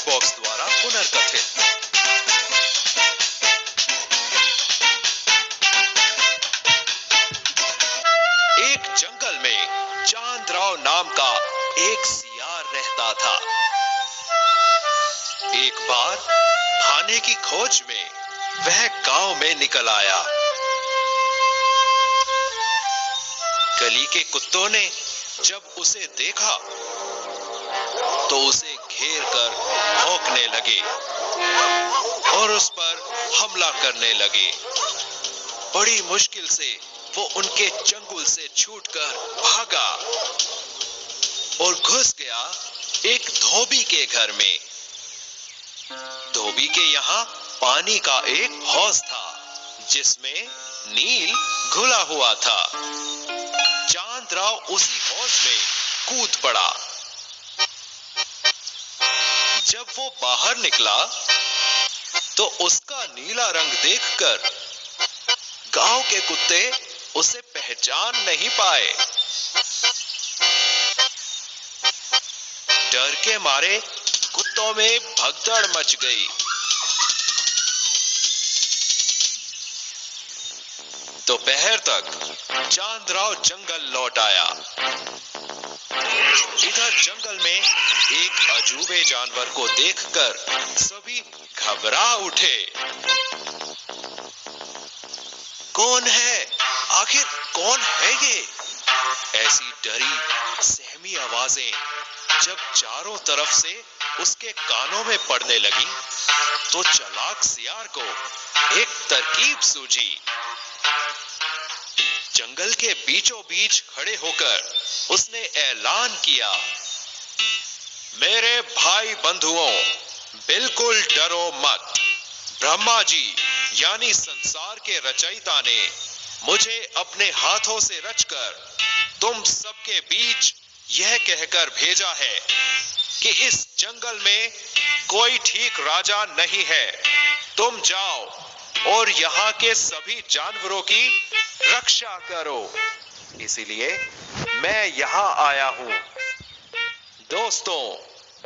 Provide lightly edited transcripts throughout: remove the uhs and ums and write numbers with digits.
Box द्वारा पुनर्कथित। एक जंगल में चांदराव नाम का एक सियार रहता था। एक बार खाने की खोज में वह गांव में निकल आया। गली के कुत्तों ने जब उसे देखा तो उसे घेर कर भौंकने लगे और उस पर हमला करने लगे। बड़ी मुश्किल से वो उनके चंगुल से छूटकर भागा और घुस गया एक धोबी के घर में। धोबी के यहाँ पानी का एक हौज था जिसमें नील घुला हुआ था। चांदराव उसी हौज में कूद पड़ा। जब वो बाहर निकला तो उसका नीला रंग देखकर गांव के कुत्ते उसे पहचान नहीं पाए। डर के मारे कुत्तों में भगदड़ मच गई। दोपहर तक चांदराव जंगल लौट आया। इधर जंगल में एक अजूबे जानवर को देखकर सभी घबरा उठे। कौन है? आखिर कौन है ये? ऐसी डरी सहमी आवाजें जब चारों तरफ से उसके कानों में पड़ने लगी तो चालाक सियार को एक तरकीब सूझी। जंगल के बीचों बीच खड़े होकर उसने ऐलान किया, मेरे भाई बंधुओं, बिल्कुल डरो मत। ब्रह्मा जी यानी संसार के रचयिता ने मुझे अपने हाथों से रचकर तुम सबके बीच यह कहकर भेजा है कि इस जंगल में कोई ठीक राजा नहीं है। तुम जाओ और यहाँ के सभी जानवरों की रक्षा करो। इसीलिए मैं यहाँ आया हूँ। दोस्तों,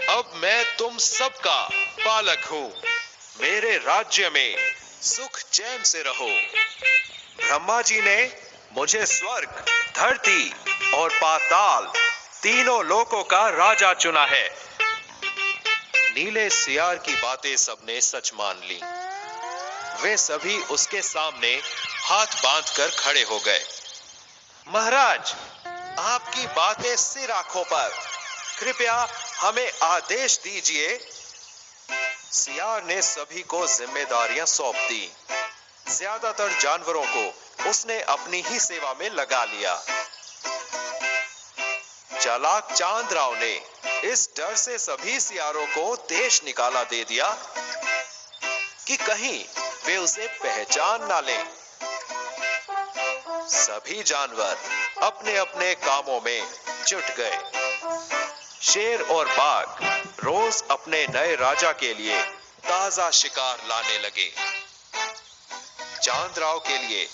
अब मैं तुम सबका पालक हूँ। मेरे राज्य में सुख चैन से रहो। ब्रह्मा जी ने मुझे स्वर्ग, धरती और पाताल तीनों लोकों का राजा चुना है। नीले सियार की बातें सबने सच मान ली। वे सभी उसके सामने हाथ बांधकर खड़े हो गए। महाराज, आपकी बातें सिर आंखों पर, कृपया हमें आदेश दीजिए। सियार ने सभी को जिम्मेदारियां सौंप दी। ज्यादातर जानवरों को उसने अपनी ही सेवा में लगा लिया। चालाक चांदराव ने इस डर से सभी सियारों को देश निकाला दे दिया कि कहीं वे उसे पहचान ना लें। सभी जानवर अपने अपने कामों में जुट गए। शेर और बाघ रोज अपने नए राजा के लिए ताजा शिकार लाने लगे। चांदराव के लिए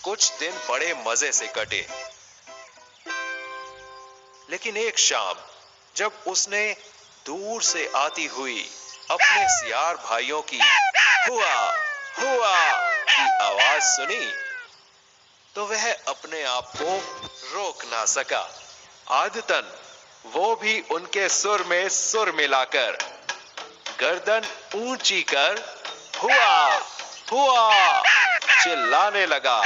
कुछ दिन बड़े मजे से कटे। लेकिन एक शाम जब उसने दूर से आती हुई अपने सियार भाइयों की हुआ हुआ की आवाज सुनी तो वह अपने आप को रोक ना सका। आदतन वो भी उनके सुर में सुर मिलाकर गर्दन ऊंची कर हुआ हुआ चिल्लाने लगा।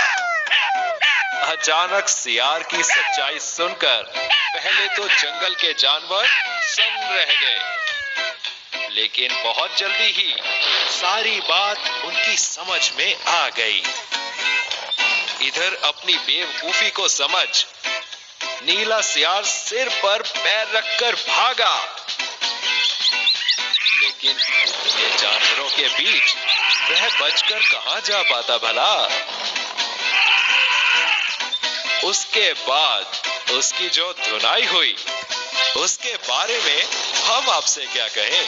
अचानक सियार की सच्चाई सुनकर पहले तो जंगल के जानवर सन्न रह गए, लेकिन बहुत जल्दी ही सारी बात उनकी समझ में आ गई। इधर अपनी बेवकूफी को समझ नीला सियार सिर पर पैर रखकर भागा। लेकिन ये जानवरों के बीच वह बचकर कहां जा पाता भला। उसके बाद उसकी जो धुनाई हुई उसके बारे में हम आपसे क्या कहें।